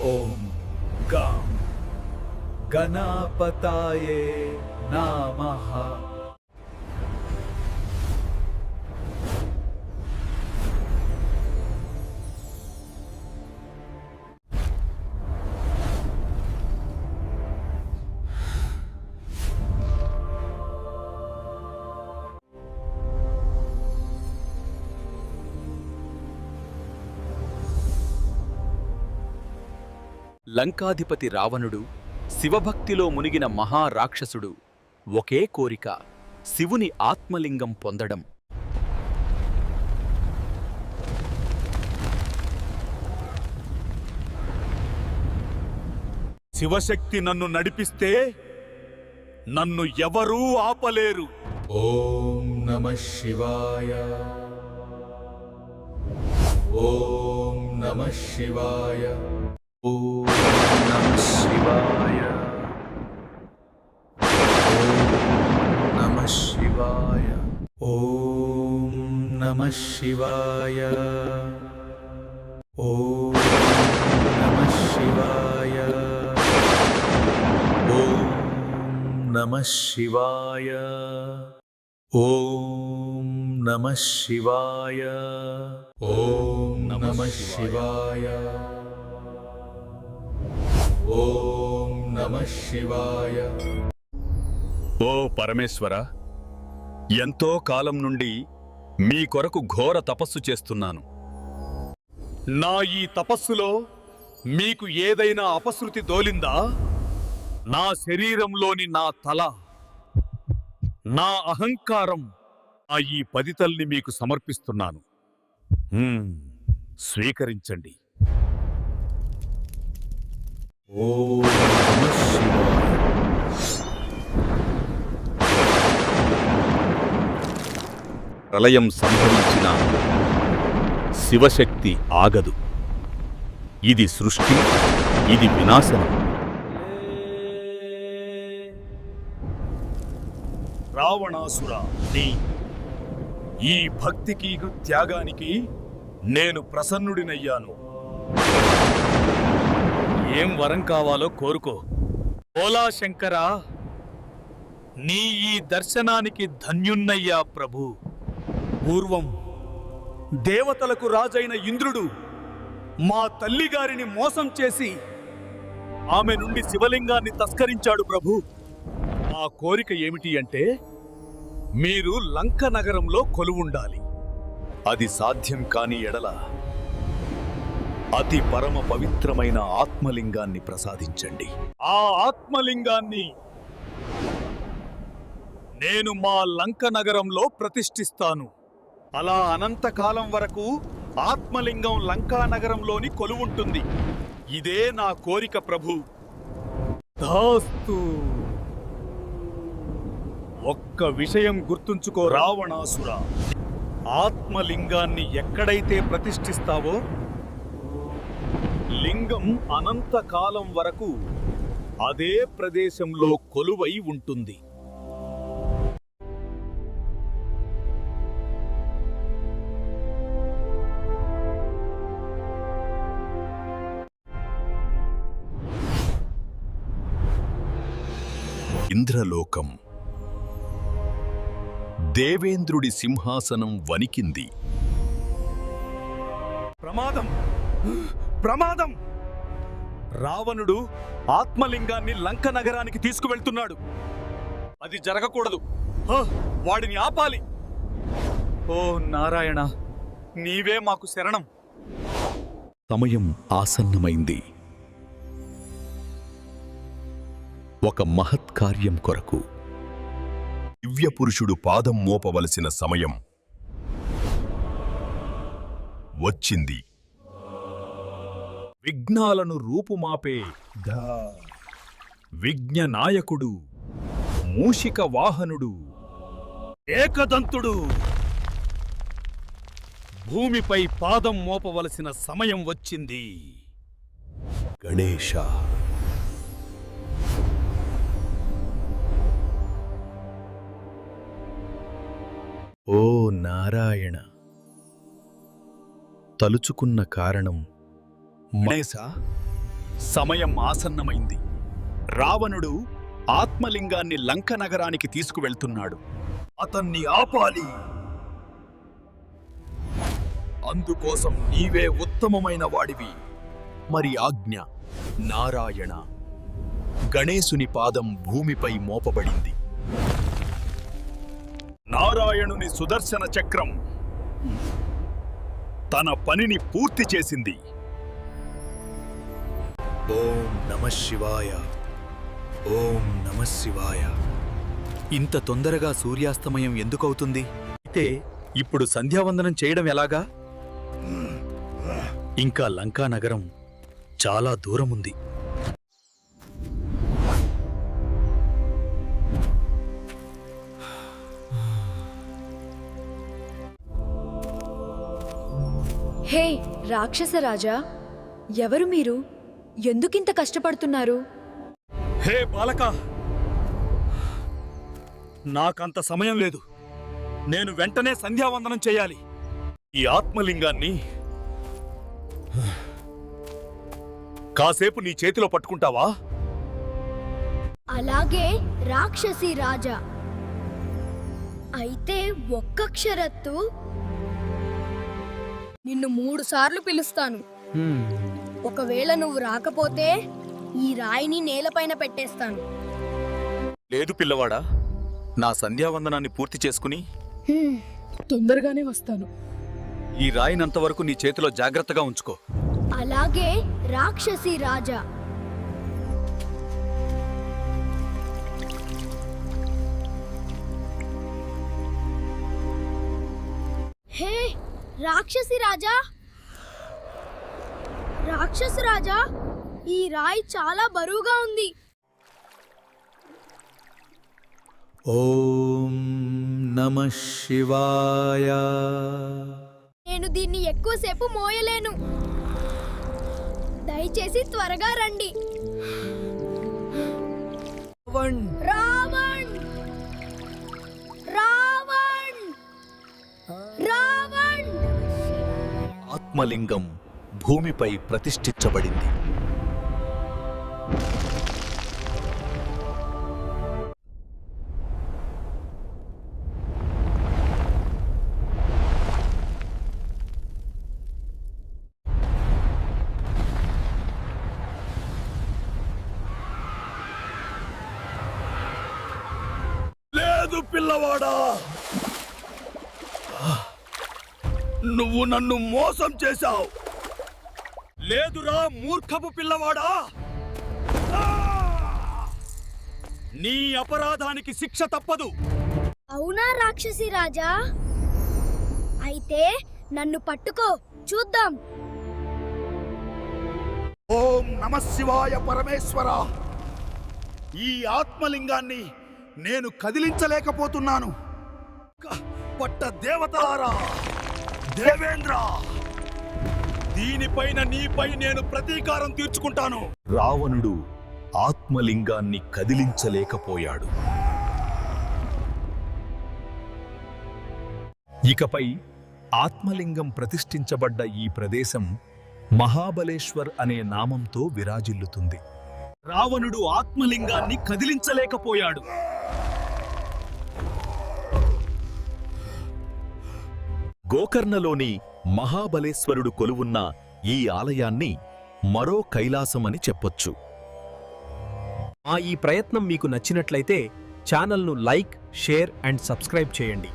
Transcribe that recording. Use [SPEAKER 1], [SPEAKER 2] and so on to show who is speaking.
[SPEAKER 1] ఓం గం గణపతాయే నమః.
[SPEAKER 2] లంకాధిపతి రావణుడు శివభక్తిలో మునిగిన మహారాక్షసుడు ఒకే కోరిక, శివుని ఆత్మలింగం పొందడం.
[SPEAKER 3] శివశక్తి నన్ను నడిపిస్తే నన్ను ఎవరూ ఆపలేరు.
[SPEAKER 1] ఓం నమః శివాయ. ఓం నమః శివాయ. ఓం నమః శివాయ. ఓం నమః శివాయ. ఓం నమః శివాయ. ఓం నమః శివాయ. ఓం నమః శివాయ. ఓం నమః శివాయ. ఓం నమః శివాయ. ఓం నమః శివాయ.
[SPEAKER 3] ఓ పరమేశ్వర, ఎంతో కాలం నుండి మీ కొరకు ఘోర తపస్సు చేస్తున్నాను. నా ఈ తపస్సులో మీకు ఏదైనా అపశృతి దోలిందా? నా శరీరంలోని నా తల, నా అహంకారం, ఆ ఈ పదితల్ని మీకు సమర్పిస్తున్నాను. స్వీకరించండి.
[SPEAKER 1] ఓం నమః శివాయ.
[SPEAKER 3] ప్రళయం సంభవించిన శివశక్తి ఆగదు. ఇది సృష్టి, ఇది వినాశనం. రావణాసురా, ఈ భక్తికి త్యాగానికి నేను ప్రసన్నుడినయ్యాను. ఏం వరం కావాలో కోరుకో. ఓలా శంకరా, నీ ఈ దర్శనానికి ధన్యున్నయ్యా ప్రభు. పూర్వం దేవతలకు రాజైన ఇంద్రుడు మా తల్లిగారిని మోసం చేసి ఆమె నుండి శివలింగాన్ని తస్కరించాడు ప్రభు. ఆ కోరిక ఏమిటి అంటే, మీరు లంక నగరంలో కొలువుండాలి. అది సాధ్యం కాని ఎడల అతి పరమ పవిత్రమైన ఆత్మలింగాన్ని ప్రసాదించండి. ఆ ఆత్మలింగాన్ని నేను మా లంక నగరంలో ప్రతిష్ఠిస్తాను. అలా అనంతకాలం వరకు ఆత్మలింగం లంకా నగరంలోని కొలువుంటుంది. ఇదే నా కోరిక ప్రభు. దాస్తు. ఒక్క విషయం గుర్తుంచుకో రావణాసురా, ఆత్మలింగాన్ని ఎక్కడైతే ప్రతిష్ఠిస్తావో లింగం అనంతకాలం వరకు అదే ప్రదేశంలో కొలువై ఉంటుంది. ఇంద్రలోకం. దేవేంద్రుడి సింహాసనం వణికింది. ప్రమాదం, ప్రమాదం! రావణుడు ఆత్మలింగాన్ని లంక నగరానికి తీసుకువెళ్తున్నాడు. అది జరగకూడదు. వాడిని ఆపాలి. ఓ నారాయణ, నీవే మాకు శరణం. సమయం ఆసన్నమైంది. ఒక మహత్కార్యం కొరకు దివ్యపురుషుడు పాదం మోపవలసిన సమయం వచ్చింది. విఘ్నాలను రూపుమాపే విఘ్ననాయకుడు, మూషిక వాహనుడు, ఏకదంతుడు భూమిపై పాదం మోపవలసిన సమయం వచ్చింది. గణేశ. ఓ నారాయణ, తలుచుకున్న కారణం. గణేశ,
[SPEAKER 2] సమయం ఆసన్నమైంది. రావణుడు ఆత్మలింగాన్ని లంక నగరానికి తీసుకువెళ్తున్నాడు.
[SPEAKER 3] అతన్ని ఆపాలి. అందుకోసం నీవే ఉత్తమమైన వాడివి.
[SPEAKER 2] మరి ఆజ్ఞ. నారాయణ. గణేశుని పాదం భూమిపై మోపబడింది.
[SPEAKER 3] నారాయణుని సుదర్శన చక్రం తన పనిని పూర్తి చేసింది.
[SPEAKER 1] ఓం నమః శివాయ. ఓం నమః శివాయ.
[SPEAKER 2] ఇంత తొందరగా సూర్యాస్తమయం ఎందుకవుతుంది? అయితే ఇప్పుడు సంధ్యావందనం చేయడం ఎలాగా?
[SPEAKER 3] ఇంకా లంకా నగరం చాలా దూరముంది.
[SPEAKER 4] హే రాక్షస రాజా, ఎవరు మీరు? ఎందుకింత కష్టపడుతున్నారు?
[SPEAKER 3] హే బాలక, నాకంత సమయం లేదు. నేను వెంటనే సంధ్యావందనం చేయాలి. ఈ ఆత్మలింగాన్ని కాసేపు నీ చేతిలో పట్టుకుంటావా?
[SPEAKER 5] అలాగే రాక్షసి రాజా. అయితే ఒక్క క్షరత్తు నిన్ను 3 సార్లు పిలుస్తాను. ఒకవేళ నువ్వు రాకపోతే ఈ రాయిని నేలపైన పెట్టేస్తాను.
[SPEAKER 2] లేదు పిల్లవాడా, నా సంధ్యావందనాన్ని పూర్తి చేసుకుని
[SPEAKER 6] తొందరగానే వస్తాను.
[SPEAKER 2] ఈ రాయినంతవరకు నీ చేతిలో జాగ్రత్తగా ఉంచుకో.
[SPEAKER 5] అలాగే రాక్షసి రాజా. హే రాక్షసి రాజా, రాక్షసి రాజా, ఈ రాయి చాలా బరువుగా ఉంది.
[SPEAKER 1] ఓం నమః శివాయ.
[SPEAKER 5] నేను దీన్ని ఎక్కువసేపు మోయలేను. దయచేసి త్వరగా రండి. రావణ్, రావణ్, రావణ్.
[SPEAKER 2] ఆత్మలింగం భూమిపై ప్రతిష్ఠించబడింది.
[SPEAKER 3] లేదు పిల్లవాడా, నువ్వు నన్ను మోసం చేశావు. లేదురా మూర్ఖపు పిల్లవాడా, నీ అపరాధానికి శిక్ష తప్పదు.
[SPEAKER 5] అవునా రాక్షసి రాజా? అయితే నన్ను పట్టుకో, చూద్దాం.
[SPEAKER 3] ఓం నమః శివాయ పరమేశ్వర. ఈ ఆత్మలింగాన్ని నేను కదిలించలేకపోతున్నాను. పట్ట దేవతలారా, దేవేంద్ర, దీనిపైన నీపై నేను ప్రతీకారం తీర్చుకుంటాను.
[SPEAKER 2] రావణుడు ఆత్మలింగాన్ని కదిలించలేకపోయాడు. ఇకపై ఆత్మలింగం ప్రతిష్ఠించబడ్డ ఈ ప్రదేశం మహాబలేశ్వర్ అనే నామంతో విరాజిల్లుతుంది.
[SPEAKER 3] రావణుడు ఆత్మలింగాన్ని కదిలించలేకపోయాడు.
[SPEAKER 2] గోకర్ణలోని మహాబలేశ్వరుడు కొలువున్న ఈ ఆలయాన్ని మరో కైలాసమని చెప్పొచ్చు.
[SPEAKER 7] ఈ ప్రయత్నం మీకు నచ్చినట్లయితే ఛానల్ను లైక్, షేర్ అండ్ సబ్స్క్రైబ్ చేయండి.